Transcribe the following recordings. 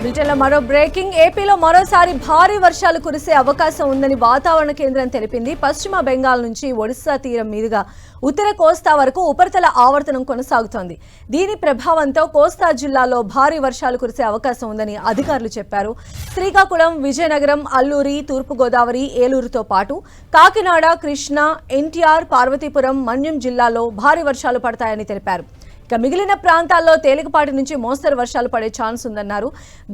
బ్రిటన్లో మరో బ్రేకింగ్. ఏపీలో మరోసారి భారీ వర్షాలు కురిసే అవకాశం ఉందని వాతావరణ కేంద్రం తెలిపింది. పశ్చిమ బెంగాల్ నుంచి ఒడిశా తీరం మీదుగా ఉత్తర కోస్తా వరకు ఉపరితల ఆవర్తనం కొనసాగుతోంది. దీని ప్రభావంతో కోస్తా జిల్లాలో భారీ వర్షాలు కురిసే అవకాశం ఉందని అధికారులు చెప్పారు. శ్రీకాకుళం, విజయనగరం, అల్లూరి, తూర్పుగోదావరి, ఏలూరుతో పాటు కాకినాడ, కృష్ణా, ఎన్టీఆర్, పార్వతీపురం, మన్యం జిల్లాలో భారీ వర్షాలు పడతాయని తెలిపారు. ఇక మిగిలిన ప్రాంతాల్లో తేలికపాటి నుంచి మోస్తరు వర్షాలు పడే ఛాన్స్ ఉందన్నారు.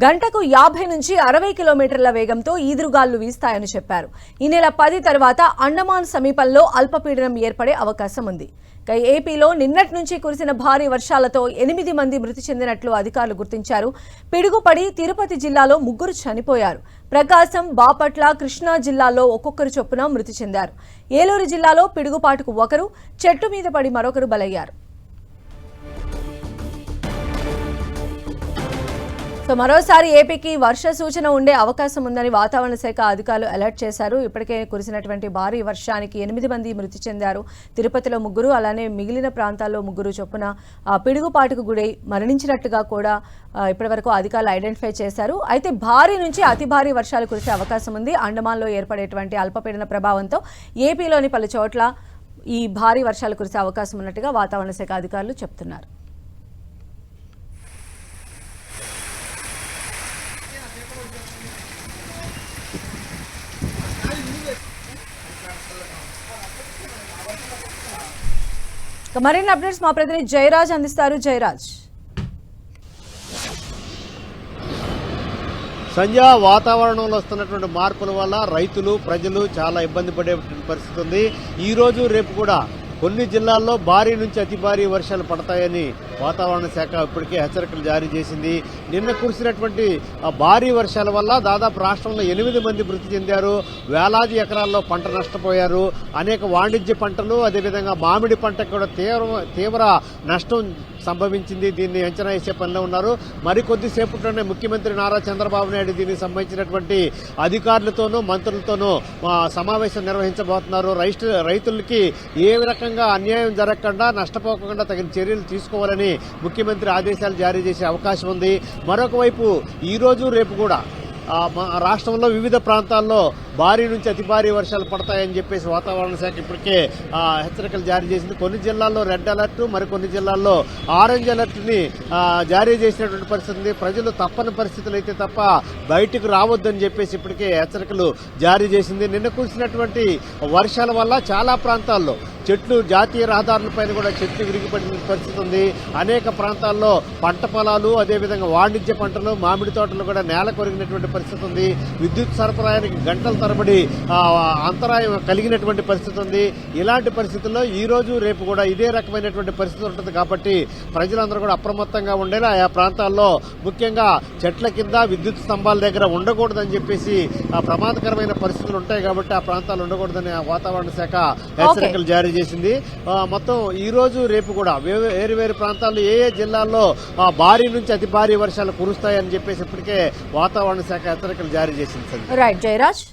గంటకు 50 నుంచి 60 కిలోమీటర్ల వేగంతో ఈదురుగాలు వీస్తాయని చెప్పారు. ఈ నెల 10 తర్వాత అండమాన్ సమీపంలో అల్పపీడనం ఏర్పడే అవకాశం ఉంది. ఇక ఏపీలో నిన్నటి నుంచి కురిసిన భారీ వర్షాలతో 8 మంది మృతి చెందినట్లు అధికారులు గుర్తించారు. పిడుగుపడి తిరుపతి జిల్లాలో 3 చనిపోయారు. ప్రకాశం, బాపట్ల, కృష్ణా జిల్లాల్లో ఒక్కొక్కరు చొప్పున మృతి చెందారు. ఏలూరు జిల్లాలో పిడుగుపాటుకు ఒకరు, చెట్టు మీద పడి మరొకరు బలయ్యారు. మరోసారి ఏపీకి వర్ష సూచన ఉండే అవకాశం ఉందని వాతావరణ శాఖ అధికారులు అలర్ట్ చేశారు. ఇప్పటికే కురిసినటువంటి భారీ వర్షానికి 8 మంది మృతి చెందారు. తిరుపతిలో 3, అలానే మిగిలిన ప్రాంతాల్లో 3 చొప్పున పిడుగుపాటుకు గురై మరణించినట్టుగా కూడా ఇప్పటివరకు అధికారులు ఐడెంటిఫై చేశారు. అయితే భారీ నుంచి అతి భారీ వర్షాలు కురిసే అవకాశం ఉంది. అండమాన్లో ఏర్పడేటువంటి అల్పపీడన ప్రభావంతో ఏపీలోని పలు చోట్ల ఈ భారీ వర్షాలు కురిసే అవకాశం ఉన్నట్టుగా వాతావరణ శాఖ అధికారులు చెప్తున్నారు. మరిన్ని అప్డేట్స్ మా ప్రతినిధి జయరాజ్ అందిస్తారు. జయరాజ్. సంధ్య, వాతావరణంలో వస్తున్నటువంటి మార్పుల వల్ల రైతులు, ప్రజలు చాలా ఇబ్బంది పడే పరిస్థితి ఉంది. ఈ రోజు రేపు కూడా కొన్ని జిల్లాల్లో భారీ నుంచి అతి భారీ వర్షాలు పడతాయని వాతావరణ శాఖ ఇప్పటికే హెచ్చరికలు జారీ చేసింది. నిన్న కురిసినటువంటి భారీ వర్షాల వల్ల దాదాపు రాష్ట్రంలో 8 మంది మృతి చెందారు. వేలాది ఎకరాల్లో పంట నష్టపోయారు. అనేక వాణిజ్య పంటలు, అదేవిధంగా మామిడి పంటకు కూడా తీవ్ర నష్టం సంభవించింది. దీన్ని అంచనా వేసే పనిలో ఉన్నారు. మరికొద్దిసేపట్లోనే ముఖ్యమంత్రి నారా చంద్రబాబు నాయుడు దీనికి సంబంధించినటువంటి అధికారులతోనూ మంత్రులతోనూ సమావేశం నిర్వహించబోతున్నారు. రైతులకి ఏ రకంగా అన్యాయం జరగకుండా, నష్టపోకుండా తగిన చర్యలు తీసుకోవాలని ముఖ్యమంత్రి ఆదేశాలు జారీ చేసే అవకాశం ఉంది. మరొక వైపు ఈ రోజు రేపు కూడా రాష్ట్రంలో వివిధ ప్రాంతాల్లో భారీ నుంచి అతి భారీ వర్షాలు పడతాయని చెప్పేసి వాతావరణ శాఖ ఇప్పటికే హెచ్చరికలు జారీ చేసింది. కొన్ని జిల్లాల్లో రెడ్ అలర్ట్, మరికొన్ని జిల్లాల్లో ఆరెంజ్ అలర్ట్ ని జారీ చేసినటువంటి పరిస్థితి ఉంది. ప్రజలు తప్పని పరిస్థితులు అయితే తప్ప బయటకు రావద్దని చెప్పేసి ఇప్పటికే హెచ్చరికలు జారీ చేసింది. నిన్న కురిసినటువంటి వర్షాల వల్ల చాలా ప్రాంతాల్లో చెట్లు, జాతీయ రహదారులపైన కూడా చెట్లు విరిగిపడిన పరిస్థితి ఉంది. అనేక ప్రాంతాల్లో పంట పొలాలు, అదేవిధంగా వాణిజ్య పంటలు, మామిడి తోటలు కూడా నేల కొరిగినటువంటి పరిస్థితి ఉంది. విద్యుత్ సరఫరానికి గంటల తరబడి అంతరాయం కలిగినటువంటి పరిస్థితి ఉంది. ఇలాంటి పరిస్థితుల్లో ఈ రోజు రేపు కూడా ఇదే రకమైనటువంటి పరిస్థితి ఉంటుంది. కాబట్టి ప్రజలందరూ కూడా అప్రమత్తంగా ఉండేలా ఆయా ప్రాంతాల్లో ముఖ్యంగా చెట్ల కింద, విద్యుత్ స్తంభాల దగ్గర ఉండకూడదని చెప్పేసి ప్రమాదకరమైన పరిస్థితులు ఉంటాయి. కాబట్టి ఆ ప్రాంతాలు ఉండకూడదని వాతావరణ శాఖ హెచ్చరికలు జారీ చేసింది. మొత్తం ఈ రోజు రేపు కూడా వేరు ప్రాంతాల్లో ఏ జిల్లాల్లో భారీ నుంచి అతి భారీ వర్షాలు కురుస్తాయని చెప్పేసి ఇప్పటికే వాతావరణ శాఖ హెచ్చరికలు జారీ చేసింది. రైట్ జయరాజ్.